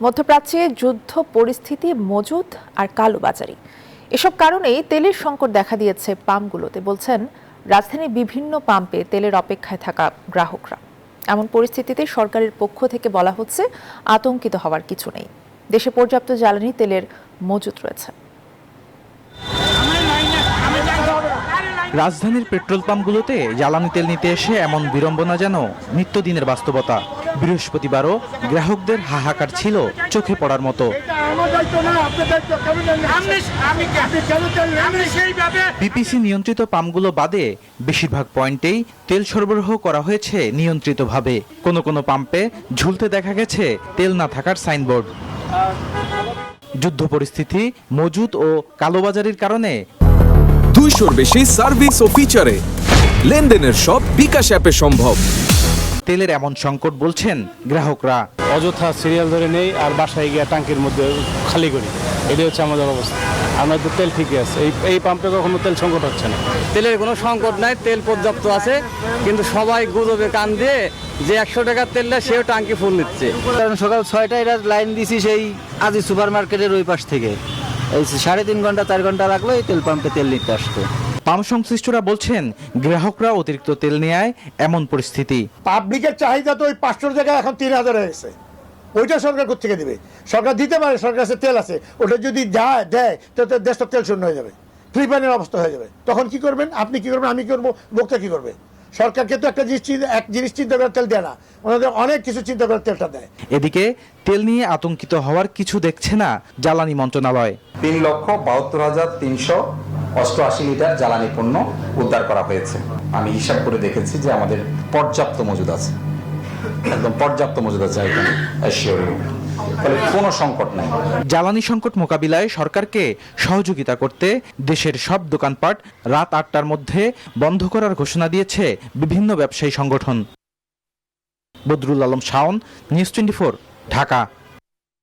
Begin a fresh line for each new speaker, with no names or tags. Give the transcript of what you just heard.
মধ্যপ্রাচ্যে যুদ্ধ পরিস্থিতি, মজুদ আর কালোবাজারি এসব কারণেই তেলের সংকট দেখা দিয়েছে পাম্পগুলোতে, বলছেন রাজধানীর বিভিন্ন পাম্পে তেলের অপেক্ষায় থাকা গ্রাহকরা। এমন পরিস্থিতিতে সরকারের পক্ষ থেকে বলা হচ্ছে আতঙ্কিত হওয়ার কিছু নেই, দেশে পর্যাপ্ত জ্বালানি তেলের মজুদ রয়েছে।
রাজধানীর পেট্রোল পাম্পগুলোতে জ্বালানি তেল নিতে এসে এমন বিড়ম্বনা যেন নিত্যদিনের বাস্তবতা। বৃহস্পতিবারও গ্রাহকদের হাহাকার ছিল চোখে পড়ার মতো। পিপিসি নিয়ন্ত্রিত পাম্পগুলো বাদে বেশিরভাগ পয়েন্টেই তেল সরবরাহ করা হয়েছে নিয়ন্ত্রিতভাবে। কোনো কোনো পাম্পে ঝুলতে দেখা গেছে তেল না থাকার সাইনবোর্ড। যুদ্ধ পরিস্থিতি, মজুদ ও কালোবাজারির কারণে
200-র বেশি সার্ভিস ও ফিচারে লেনদেনের সব বিকাশ অ্যাপে সম্ভব।
তেলের এমন সংকট বলছেন গ্রাহকরা।
অযথা সিরিয়াল ধরে নেই আর বাসায় গিয়ে ট্যাঙ্কির মধ্যে খালি করি, এটাই হচ্ছে আমাদের অবস্থা। আমরা তো তেল ঠিকই আছে, এই পাম্পে কখনো তেল সংকট হচ্ছে না।
তেলের কোনো সংকট নাই, তেল পর্যাপ্ত আছে, কিন্তু সবাই গুজবে কান দিয়ে যে 100 টাকার তেল দেয় সেও টাঙ্কি ফুল নিচ্ছে।
কারণ সকাল 6টায় এরা লাইন দিছি সেই আজি সুপার মার্কেটের ওই পাশ থেকে, এই 3.5 ঘন্টা 4 ঘন্টা লাগলো এই তেল পাম্পে তেল নিতে আসতে।
পাম্প সংশ্লিষ্টরা বলছেন গ্রাহকরা অতিরিক্ত তেল নেয় এমন পরিস্থিতি।
পাবলিকের চাহিদা তো ওই 500 জায়গায় এখন 3000 হয়ে গেছে। ওইটা সরকার কোথেকে দিবে? সরকার দিতে পারে, সরকার কাছে তেল আছে, ওটা যদি দেয় তো দেশটা তেল শূন্য হয়ে যাবে, ফ্লিপাইনের অবস্থা হয়ে যাবে। তখন কি করবেন? আপনি কি করবেন, আমি কি করবো, ভোক্তা কি করবে? সরকারকে তো এক জিনিস চিন্তা করে তেল দেয় না, ওনাদের অনেক কিছু চিন্তা করে তেলটা দেয়।
এদিকে তেল নিয়ে আতঙ্কিত হওয়ার কিছু দেখছে না জ্বালানি মন্ত্রণালয়।
3,72,388 লিটার জ্বালানি পণ্য উদ্ধার করা হয়েছে। আমি হিসাব করে দেখেছি যে আমাদের পর্যাপ্ত মজুদ আছে, একদম পর্যাপ্ত মজুদ আছে, ফলে কোনো সংকট নাই।
জ্বালানি সংকট মোকাবিলায় সরকারকে সহযোগিতা করতে দেশের সব দোকানপাট রাত 8টার মধ্যে বন্ধ করার ঘোষণা দিয়েছে বিভিন্ন ব্যবসায়ী সংগঠন। বদরুল আলম শাওন, নিউজ 24, ঢাকা।